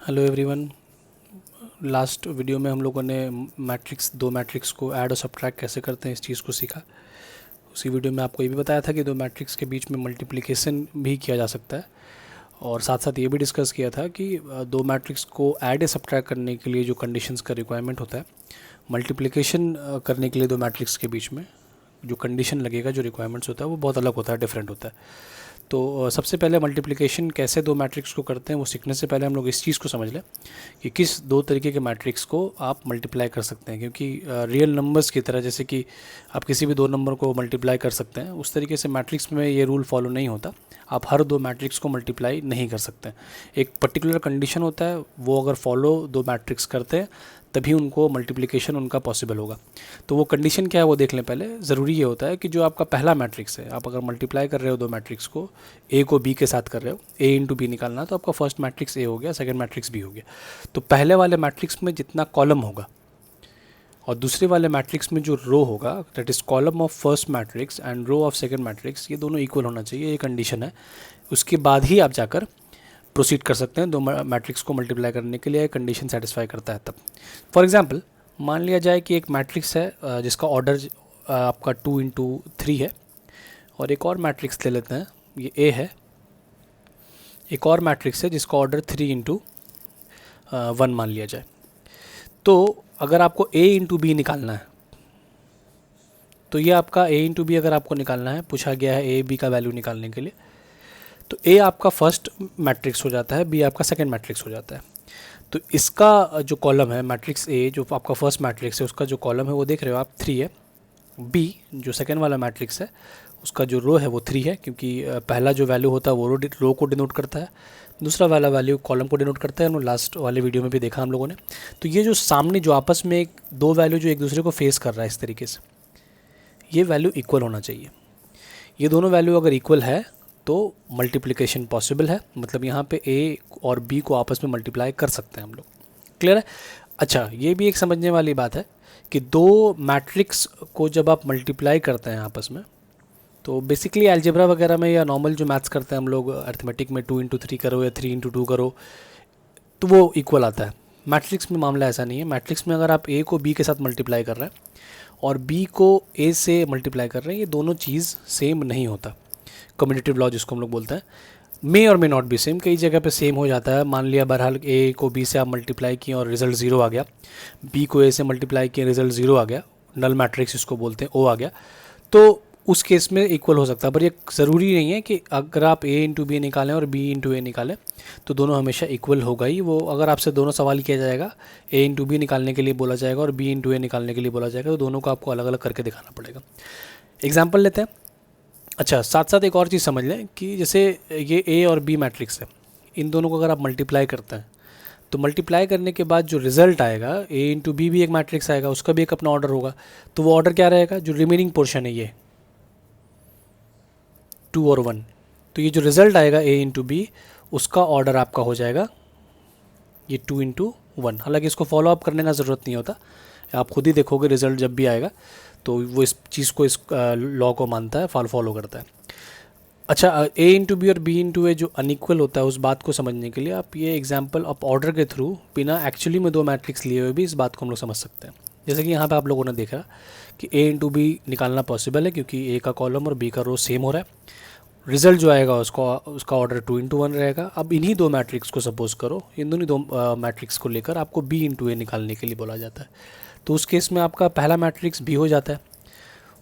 Hello everyone. Last video में हम लोगों ने दो मैट्रिक्स को ऐड और सब्ट्रैक्ट कैसे करते हैं इस चीज़ को सीखा। उसी वीडियो में आपको ये भी बताया था कि दो मैट्रिक्स के बीच में मल्टीप्लिकेशन भी किया जा सकता है, और साथ साथ ये भी डिस्कस किया था कि दो मैट्रिक्स को ऐड या सब्ट्रैक्ट करने के लिए जो कंडीशंस का रिक्वायरमेंट होता है, मल्टीप्लिकेशन करने के लिए दो मैट्रिक्स के बीच में जो कंडीशन लगेगा, जो रिक्वायरमेंट्स होता है वो बहुत अलग होता है, डिफरेंट होता है। तो सबसे पहले मल्टीप्लिकेशन कैसे दो मैट्रिक्स को करते हैं वो सीखने से पहले हम लोग इस चीज़ को समझ लें कि किस दो तरीके के मैट्रिक्स को आप मल्टीप्लाई कर सकते हैं। क्योंकि रियल नंबर्स की तरह, जैसे कि आप किसी भी दो नंबर को मल्टीप्लाई कर सकते हैं, उस तरीके से मैट्रिक्स में ये रूल फॉलो नहीं होता। आप हर दो मैट्रिक्स को मल्टीप्लाई नहीं कर सकते। एक पर्टिकुलर कंडीशन होता है, वो अगर फॉलो दो मैट्रिक्स करते हैं तभी उनको मल्टीप्लिकेशन उनका पॉसिबल होगा। तो वो कंडीशन क्या है वो देख लें पहले। ज़रूरी ये होता है कि जो आपका पहला मैट्रिक्स है, आप अगर मल्टीप्लाई कर रहे हो दो मैट्रिक्स को, ए को बी के साथ कर रहे हो, ए इंटू बी निकालना, तो आपका फर्स्ट मैट्रिक्स ए हो गया, सेकंड मैट्रिक्स बी हो गया। तो पहले वाले मैट्रिक्स में जितना कॉलम होगा और दूसरे वाले मैट्रिक्स में जो रो होगा, that is column of first matrix and row of second matrix, ये दोनों इक्वल होना चाहिए, ये कंडीशन है। उसके बाद ही आप जाकर प्रोसीड कर सकते हैं दो मैट्रिक्स को मल्टीप्लाई करने के लिए, कंडीशन सेटिस्फाई करता है तब। फॉर एग्जांपल, मान लिया जाए कि एक मैट्रिक्स है जिसका ऑर्डर आपका 2 × 3 है, और एक और मैट्रिक्स ले लेते हैं, ये ए है। एक और मैट्रिक्स है जिसका ऑर्डर 3 × 1 मान लिया जाए। तो अगर आपको ए इंटू बी निकालना है, तो ये आपका ए इंटू बी अगर आपको निकालना है, पूछा गया है ए बी का वैल्यू निकालने के लिए, तो ए आपका फर्स्ट मैट्रिक्स हो जाता है, बी आपका सेकंड मैट्रिक्स हो जाता है। तो इसका जो कॉलम है, मैट्रिक्स ए जो आपका फर्स्ट मैट्रिक्स है, उसका जो कॉलम है वो देख रहे हो आप 3 है। बी जो सेकंड वाला मैट्रिक्स है, उसका जो रो है वो 3 है, क्योंकि पहला जो वैल्यू होता है वो रो को डिनोट करता है, दूसरा वाला वैल्यू कॉलम को डिनोट करता है। लास्ट वाले वीडियो में भी देखा हम लोगों ने। तो ये जो सामने जो आपस में दो वैल्यू जो एक दूसरे को फेस कर रहा है इस तरीके से, ये वैल्यू इक्वल होना चाहिए। ये दोनों वैल्यू अगर इक्वल है तो मल्टीप्लिकेशन पॉसिबल है, मतलब यहाँ पे ए और बी को आपस में मल्टीप्लाई कर सकते हैं हम लोग। क्लियर है? अच्छा, ये भी एक समझने वाली बात है कि दो मैट्रिक्स को जब आप मल्टीप्लाई करते हैं आपस में, तो बेसिकली अलजेब्रा वगैरह में या नॉर्मल जो मैथ्स करते हैं हम लोग अर्थमेटिक में, 2 × 3 करो या 3 × 2 करो, तो वो इक्वल आता है। मैट्रिक्स में मामला ऐसा नहीं है। मैट्रिक्स में अगर आप ए को बी के साथ मल्टीप्लाई कर रहे हैं और बी को ए से मल्टीप्लाई कर रहे हैं, ये दोनों चीज़ सेम नहीं होता। कम्यूटेटिव लॉ जिसको हम लोग बोलते हैं, मे और मे नॉट बी सेम, कई जगह पे सेम हो जाता है। मान लिया बहरहाल ए को बी से आप मल्टीप्लाई किए और रिजल्ट 0 आ गया, बी को ए से मल्टीप्लाई किए रिजल्ट 0 आ गया, नल मैट्रिक्स इसको बोलते हैं, ओ आ गया, तो उस केस में इक्वल हो सकता है। पर ये ज़रूरी नहीं है कि अगर आप ए इंटू बी निकालें और बी इंटू ए निकालें तो दोनों हमेशा इक्वल होगा ही। वो अगर आपसे दोनों सवाल किया जाएगा, ए इंटू बी निकालने के लिए बोला जाएगा और बी इंटू ए निकालने के लिए बोला जाएगा, तो दोनों को आपको अलग अलग करके दिखाना पड़ेगा। एग्जाम्पल लेते हैं। अच्छा, साथ साथ एक और चीज़ समझ लें कि जैसे ये ए और बी मैट्रिक्स है, इन दोनों को अगर आप मल्टीप्लाई करते हैं तो मल्टीप्लाई करने के बाद जो रिजल्ट आएगा, ए इंटू बी भी एक मैट्रिक्स आएगा, उसका भी एक अपना ऑर्डर होगा। तो वो ऑर्डर क्या रहेगा? जो रिमेनिंग पोर्शन है ये 2 और 1, तो ये जो रिजल्ट आएगा ए इंटू बी, उसका ऑर्डर आपका हो जाएगा ये 2 × 1। हालांकि इसको फॉलो अप करने का ज़रूरत नहीं होता, आप खुद ही देखोगे रिजल्ट जब भी आएगा तो वो इस चीज़ को, इस लॉ को मानता है, फॉलो करता है। अच्छा, ए इंटू बी और बी इंटू ए जो अनइक्वल होता है, उस बात को समझने के लिए आप ये एग्जांपल ऑफ ऑर्डर के थ्रू, बिना एक्चुअली में दो मैट्रिक्स लिए हुए भी इस बात को हम लोग समझ सकते हैं। जैसे कि यहाँ पे आप लोगों ने देखा कि ए इंटू बी निकालना पॉसिबल है, क्योंकि ए का कॉलम और बी का रो सेम हो रहा है। रिजल्ट जो आएगा उसका ऑर्डर 2 × 1 रहेगा। अब इन्हीं दो मैट्रिक्स को सपोज करो, इन दोनों दो मैट्रिक्स को लेकर आपको बी इंटू ए निकालने के लिए बोला जाता है। तो उस केस में आपका पहला मैट्रिक्स बी हो जाता है,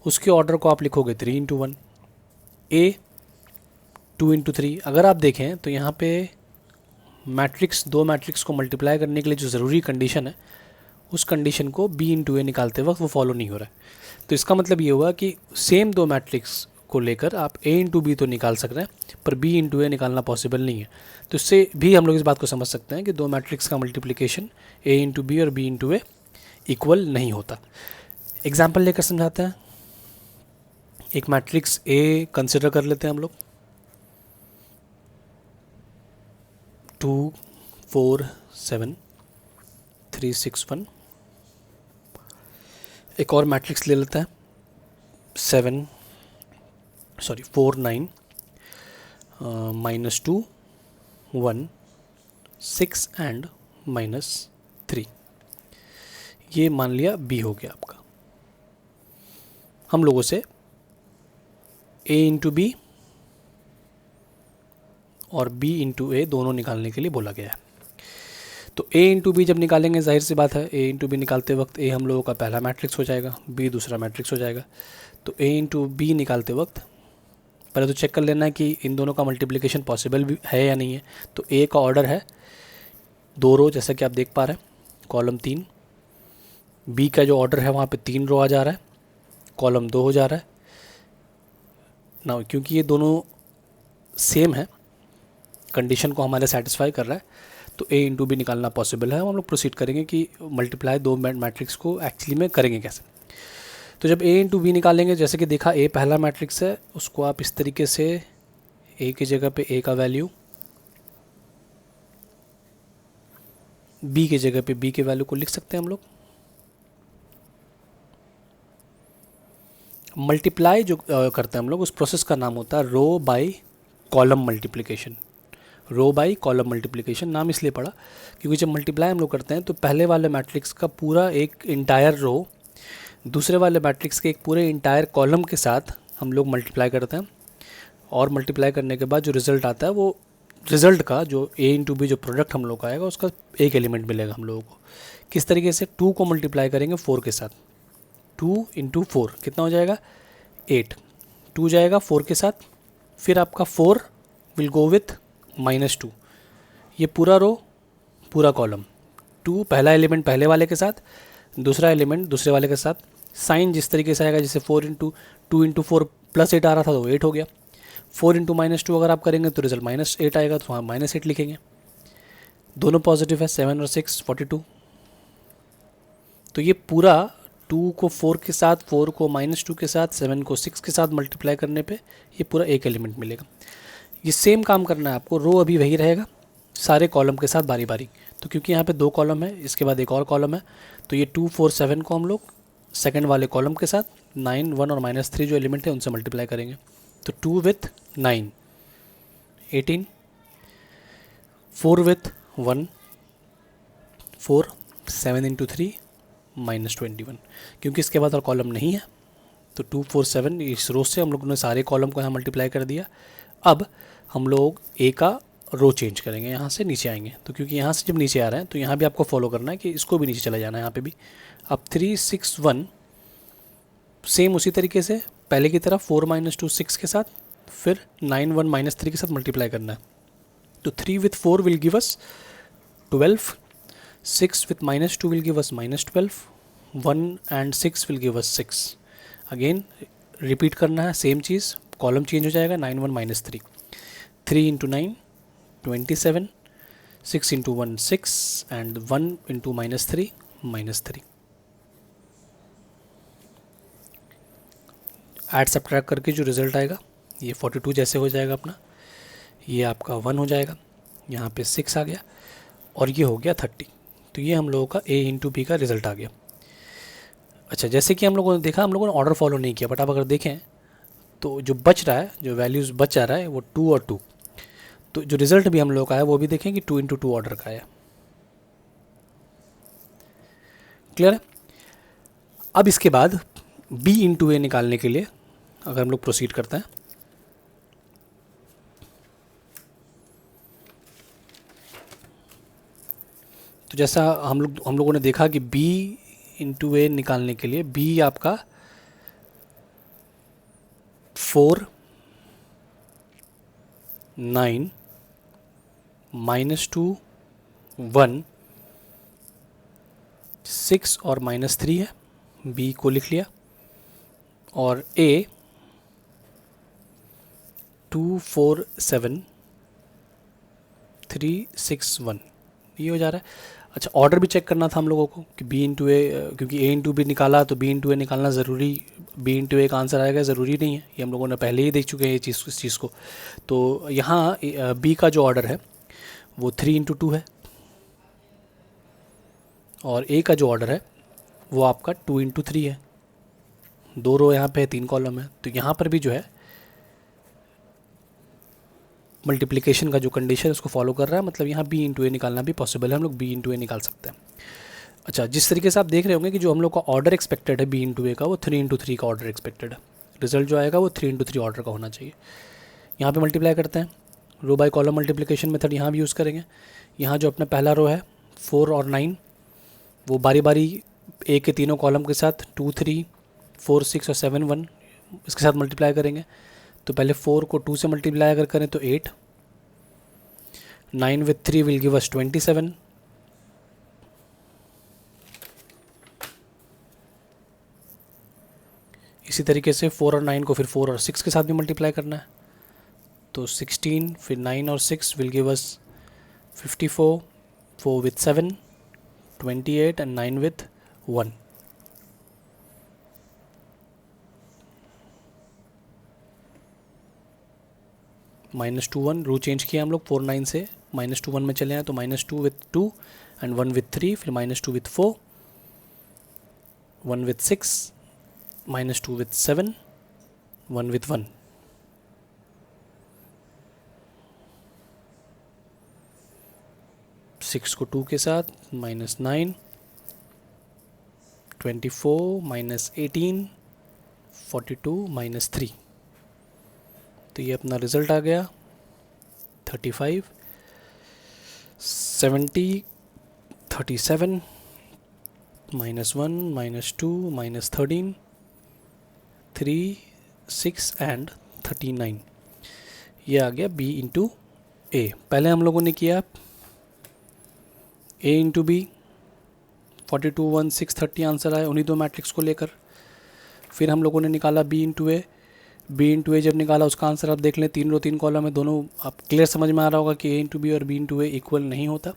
उसके ऑर्डर को आप लिखोगे 3 × 1, ए 2 × 3। अगर आप देखें तो यहाँ पे दो मैट्रिक्स को मल्टीप्लाई करने के लिए जो ज़रूरी कंडीशन है, उस कंडीशन को बी इंटू ए निकालते वक्त वो फॉलो नहीं हो रहा है। तो इसका मतलब ये हुआ कि सेम दो मैट्रिक्स को लेकर आप ए इंटू बी तो निकाल सक रहे हैं, पर बी इंटू ए निकालना पॉसिबल नहीं है। तो इससे भी हम लोग इस बात को समझ सकते हैं कि दो मैट्रिक्स का मल्टीप्लिकेशन ए इंटू बी और बी इंटू ए इक्वल नहीं होता। एग्जाम्पल लेकर समझाते हैं। एक मैट्रिक्स ए कंसिडर कर लेते हैं हम लोग, 2 4 7 3 6 1। एक और मैट्रिक्स ले लेते हैं, 4 9 -2 1 6 एंड -3, ये मान लिया b हो गया आपका। हम लोगों से a इंटू बी और b इंटू ए दोनों निकालने के लिए बोला गया है। तो a इंटू बी जब निकालेंगे, जाहिर सी बात है a इंटू बी निकालते वक्त a हम लोगों का पहला मैट्रिक्स हो जाएगा, b दूसरा मैट्रिक्स हो जाएगा। तो a इंटू बी निकालते वक्त पहले तो चेक कर लेना है कि इन दोनों का मल्टीप्लिकेशन पॉसिबल भी है या नहीं है। तो a का ऑर्डर है 2 रो, जैसा कि आप देख पा रहे हैं, कॉलम 3। b का जो ऑर्डर है वहाँ पे 3 रो आ जा रहा है, कॉलम 2 हो जा रहा है ना। क्योंकि ये दोनों सेम है, कंडीशन को हमारे सेटिस्फाई कर रहा है, तो a इंटू बी निकालना पॉसिबल है। हम लोग प्रोसीड करेंगे कि मल्टीप्लाई दो मैट्रिक्स को एक्चुअली में करेंगे कैसे। तो जब a इंटू बी निकालेंगे, जैसे कि देखा a पहला मैट्रिक्स है, उसको आप इस तरीके से a की जगह पे a का वैल्यू, b की जगह पे b के वैल्यू को लिख सकते हैं हम लोग। मल्टीप्लाई जो करते हैं हम लोग, उस प्रोसेस का नाम होता है row by column multiplication. Row by column multiplication नाम इसलिए पड़ा क्योंकि जब मल्टीप्लाई हम लोग करते हैं तो पहले वाले मैट्रिक्स का पूरा एक इंटायर रो दूसरे वाले मैट्रिक्स के एक पूरे इंटायर कॉलम के साथ हम लोग मल्टीप्लाई करते हैं, और मल्टीप्लाई करने के बाद जो रिज़ल्ट आता है वो रिज़ल्ट का जो a इंटू बी जो प्रोडक्ट हम लोग का आएगा उसका एक एलिमेंट मिलेगा हम लोगों को। किस तरीके से, 2 को मल्टीप्लाई करेंगे 4 के साथ, 2 इंटू 4 कितना हो जाएगा 8, 2 जाएगा 4 के साथ, फिर आपका 4 विल गो विथ -2, ये पूरा रो पूरा कॉलम, 2 पहला एलिमेंट पहले वाले के साथ, दूसरा एलिमेंट दूसरे वाले के साथ। साइन जिस तरीके से आएगा, जैसे 4 इंटू 2 इंटू 4 +8 आ रहा था तो 8 हो गया। 4 इंटू -2 अगर आप करेंगे तो रिजल्ट -8 आएगा, तो वहाँ -8 लिखेंगे। दोनों पॉजिटिव है, 7 और 6 42। तो ये पूरा 2 को 4 के साथ, 4 को -2 के साथ, 7 को 6 के साथ मल्टीप्लाई करने पे ये पूरा एक एलिमेंट मिलेगा। ये सेम काम करना है आपको, रो अभी वही रहेगा सारे कॉलम के साथ बारी बारी। तो क्योंकि यहाँ पे 2 कॉलम है, इसके बाद एक और कॉलम है, तो ये 2 4 7 को हम लोग सेकंड वाले कॉलम के साथ 9 1 और -3 जो एलिमेंट है उनसे मल्टीप्लाई करेंगे। तो 2 विथ 9 18, 4 विथ 1 4, 7 इंटू 3 -21। क्योंकि इसके बाद और कॉलम नहीं है तो 2 4 7 इस रो से हम लोगों ने सारे कॉलम को यहाँ मल्टीप्लाई कर दिया। अब हम लोग ए का रो चेंज करेंगे, यहाँ से नीचे आएंगे। तो क्योंकि यहाँ से जब नीचे आ रहे हैं तो यहाँ भी आपको फॉलो करना है कि इसको भी नीचे चला जाना है यहाँ पे भी। अब 3 6 1 सेम उसी तरीके से पहले की तरह 4 -2 6 के साथ, फिर 9 1 -3 के साथ मल्टीप्लाई करना है। तो 3 with 4 will give us 12, 6 with -2 will give us -12, 1 and 6 will give us 6। Again repeat करना है सेम चीज़, कॉलम चेंज हो जाएगा, 9 1 -3, 3 into 9 27, 6 into 1 6 and 1 into -3 -3। Add subtract करके जो रिज़ल्ट आएगा ये 42 जैसे हो जाएगा अपना, ये आपका 1 हो जाएगा, यहाँ पे 6 आ गया और ये हो गया 30। तो ये हम लोगों का a इंटू बी का रिज़ल्ट आ गया। अच्छा, जैसे कि हम लोगों ने देखा, हम लोगों ने ऑर्डर फॉलो नहीं किया, बट आप अगर देखें तो जो बच रहा है, जो वैल्यूज़ बच जा रहा है वो 2 और 2। तो जो रिज़ल्ट भी हम लोगों का है वो भी देखें कि 2 इंटू 2 ऑर्डर का है। क्लियर है। अब इसके बाद b इंटू ए निकालने के लिए अगर हम लोग प्रोसीड करते हैं, तो जैसा हम लोगों ने देखा कि b इंटू ए निकालने के लिए b आपका 4 9 -2 1 6 और -3 है, b को लिख लिया, और a 2 4 7 3 6 1 ये हो जा रहा है। अच्छा, ऑर्डर भी चेक करना था हम लोगों को कि b इंटू ए, क्योंकि a इंटू बी निकाला तो b इंटू ए निकालना ज़रूरी, b इंटू ए का आंसर आएगा ज़रूरी नहीं है, ये हम लोगों ने पहले ही देख चुके हैं ये इस चीज़ को। तो यहाँ b का जो ऑर्डर है वो 3 इंटू 2 है, और a का जो ऑर्डर है वो आपका 2 इंटू 3 है। 2 रो यहाँ पे है, 3 कॉलम है, तो यहाँ पर भी जो है मल्टीप्लिकेशन का जो कंडीशन है उसको फॉलो कर रहा है, मतलब यहाँ बी इंटू ए निकालना भी पॉसिबल है, हम लोग बी इंटू ए निकाल सकते हैं। अच्छा, जिस तरीके से आप देख रहे होंगे कि जो हम लोग का ऑर्डर एक्सपेक्टेड है बी इंटू ए का, वो 3 × 3 का ऑर्डर एक्सपेक्टेड है। रिजल्ट जो आएगा वो 3 × 3 ऑर्डर का होना चाहिए। यहाँ पे मल्टीप्लाई करते हैं, रो बाय कॉलम मल्टीप्लिकेशन मेथड यहाँ भी यूज़ करेंगे। यहाँ जो अपना पहला रो है 4 और 9, वो बारी बारी ए के तीनों कॉलम के साथ 2 3 4 6 और 7 1 इसके साथ मल्टीप्लाई करेंगे। तो पहले 4 को 2 से मल्टीप्लाई अगर करें तो 8, 9 with 3 will give us 27, इसी तरीके से 4 और 9 को फिर 4 और 6 के साथ भी मल्टीप्लाई करना है। तो 16, फिर 9 और 6 will give us 54, 4 with 7 28 and 9 with 1। -2 1 row change किया हम लोग 4 9 से -2 1 में चले हैं, तो -2 with 2 एंड 1 with 3, फिर -2 with 4, 1 with 6, -2 with 7, 1 with 1। Six को 2 के साथ -9, 24 -18, 42 -3। तो ये अपना रिज़ल्ट आ गया 35, 70, 37, -1, -2, -13, 3, 6 एंड 39। ये आ गया B इंटू ए। पहले हम लोगों ने किया A इंटू बी, 42 1 6 30 आंसर आए उन्हीं दो मैट्रिक्स को लेकर। फिर हम लोगों ने निकाला B इंटू ए। बी इंटू ए जब निकाला उसका आंसर आप देख लें, 3 रो 3 कॉलम है, दोनों आप क्लियर समझ में आ रहा होगा कि A इंटू बी और B इंटू ए इक्वल नहीं होता,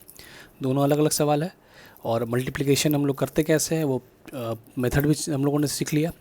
दोनों अलग अलग सवाल है। और मल्टीप्लिकेशन हम लोग करते कैसे हैं वो मेथड भी हम लोगों ने सीख लिया।